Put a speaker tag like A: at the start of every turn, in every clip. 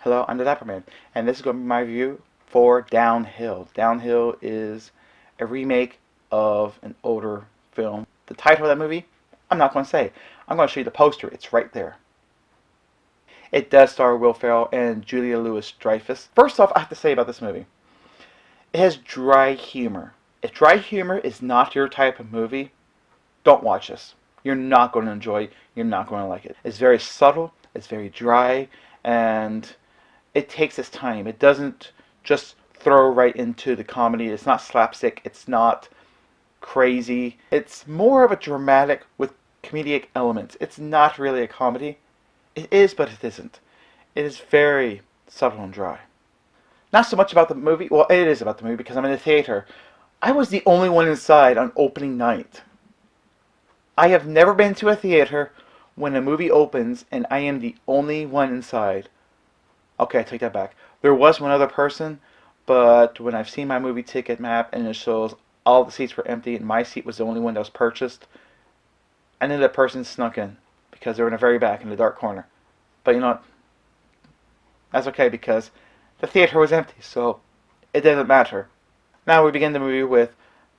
A: Hello, I'm the Dapper Man, and this is going to be my review for Downhill. Downhill is a remake of an older film. The title of that movie, I'm not going to say. I'm going to show you the poster. It's right there. It does star Will Ferrell and Julia Louis-Dreyfus. First off, I have to say about this movie, it has dry humor. If dry humor is not your type of movie, don't watch this. You're not going to enjoy it. You're not going to like it. It's very subtle. It's very dry, and it takes its time. It doesn't just throw right into the comedy. It's not slapstick. It's not crazy. It's more of a dramatic with comedic elements. It's not really a comedy. It is, but it isn't. It is very subtle and dry. Not so much about the movie. Well, it is about the movie because I'm in the theater. I was the only one inside on opening night. I have never been to a theater when a movie opens and I am the only one inside. Okay, I take that back. There was one other person, but when I've seen my movie ticket map and it shows all the seats were empty and my seat was the only one that was purchased, I knew that person snuck in because they were in the very back in the dark corner. But you know what? That's okay because the theater was empty, so it doesn't matter. Now we begin the movie with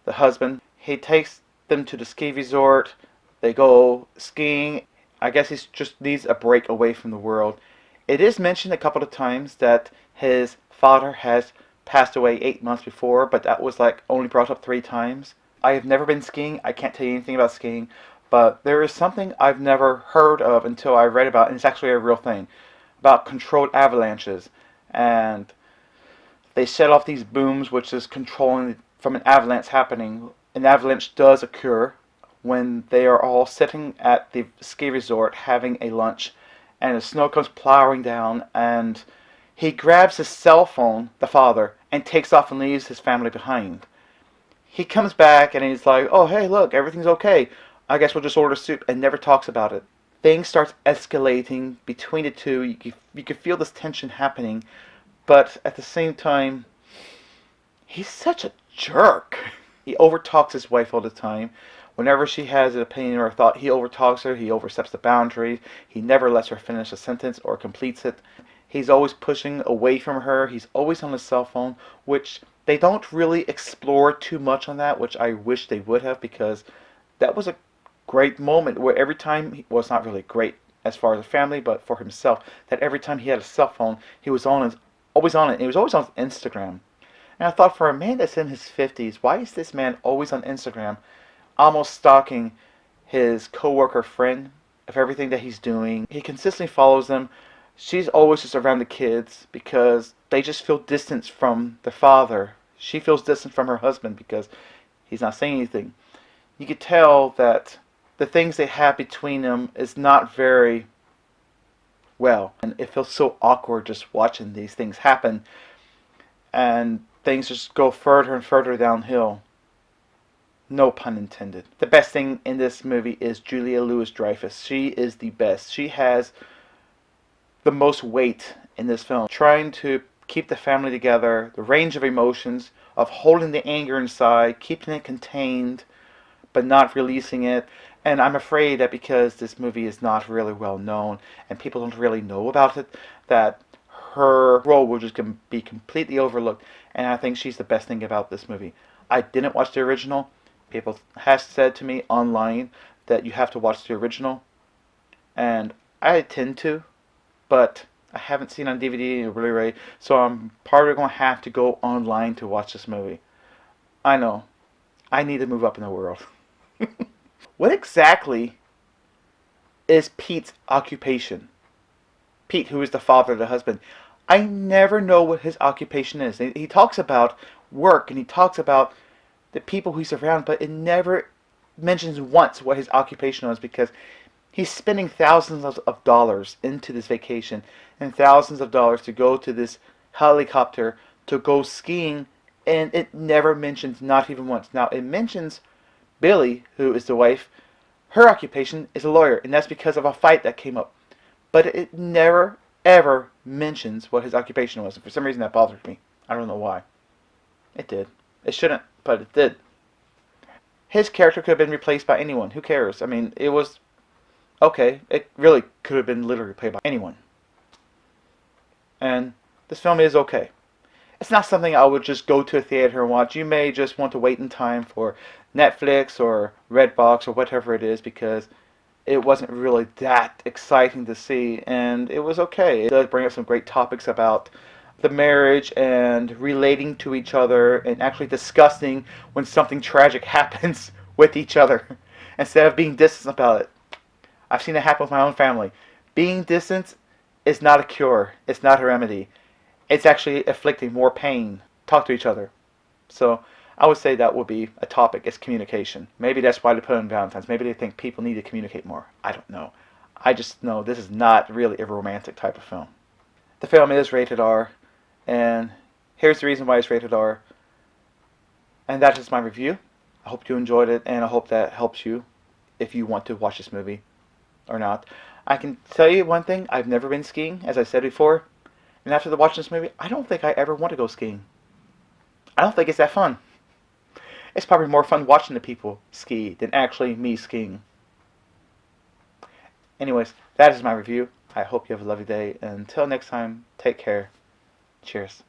A: the husband. He takes them to the ski resort. They go skiing. I guess he just needs a break away from the world. It is mentioned a couple of times that his father has passed away 8 months before, but that was like only brought up 3 times. I have never been skiing. I can't tell you anything about skiing, but there is something I've never heard of until I read about, and it's actually a real thing, about controlled avalanches. And they set off these booms, which is controlling from an avalanche happening. An avalanche does occur when they are all sitting at the ski resort having a lunch, and the snow comes plowing down, and he grabs his cell phone, the father, and takes off and leaves his family behind. He comes back and he's like, "Oh, hey, look, everything's okay. I guess we'll just order soup," and never talks about it. Things starts escalating between the two. You can feel this tension happening, but at the same time, he's such a jerk. He overtalks his wife all the time. Whenever she has an opinion or a thought, he overtalks her. He oversteps the boundaries. He never lets her finish a sentence or completes it. He's always pushing away from her. He's always on his cell phone, which they don't really explore too much on that, which I wish they would have, because that was a great moment where every time, well, it's not really great as far as the family, but for himself, that every time he had a cell phone, he was always on it. And he was always on Instagram. And I thought, for a man that's in his 50s, why is this man always on Instagram, almost stalking his coworker friend of everything that he's doing? He consistently follows them. She's always just around the kids because they just feel distance from their father. She feels distant from her husband because he's not saying anything. You could tell that the things they have between them is not very well. And it feels so awkward just watching these things happen. And things just go further and further downhill. No pun intended. The best thing in this movie is Julia Louis-Dreyfus. She is the best. She has the most weight in this film. Trying to keep the family together, the range of emotions, of holding the anger inside, keeping it contained, but not releasing it. And I'm afraid that because this movie is not really well known and people don't really know about it, that her role will just be completely overlooked. And I think she's the best thing about this movie. I didn't watch the original. People have said to me online that you have to watch the original, and I tend to, but I haven't seen it on DVD or Blu-ray, so I'm probably going to have to go online to watch this movie. I know. I need to move up in the world. What exactly is Pete's occupation? Pete, who is the father of the husband. I never know what his occupation is. He talks about work and he talks about the people he's around, but it never mentions once what his occupation was, because he's spending thousands of dollars into this vacation and thousands of dollars to go to this helicopter to go skiing, and it never mentions, not even once. Now, it mentions Billy, who is the wife. Her occupation is a lawyer, and that's because of a fight that came up. But it never, ever mentions what his occupation was. And for some reason, that bothered me. I don't know why. It did. It shouldn't, but it did. His character could have been replaced by anyone. Who cares? I mean, it was okay. It really could have been literally played by anyone. And this film is okay. It's not something I would just go to a theater and watch. You may just want to wait in time for Netflix or Redbox or whatever it is because it wasn't really that exciting to see, and it was okay. It does bring up some great topics about the marriage and relating to each other and actually discussing when something tragic happens with each other instead of being distant about it. I've seen it happen with my own family. Being distant is not a cure, it's not a remedy. It's actually inflicting more pain. Talk to each other. So I would say that would be a topic is communication. Maybe that's why they put it in Valentine's. Maybe they think people need to communicate more. I don't know. I just know this is not really a romantic type of film. The film is rated R, and here's the reason why it's rated R. And that is my review. I hope you enjoyed it, and I hope that helps you if you want to watch this movie or not. I can tell you one thing. I've never been skiing, as I said before. And after watching this movie, I don't think I ever want to go skiing. I don't think it's that fun. It's probably more fun watching the people ski than actually me skiing. Anyways, that is my review. I hope you have a lovely day. Until next time, take care. Cheers.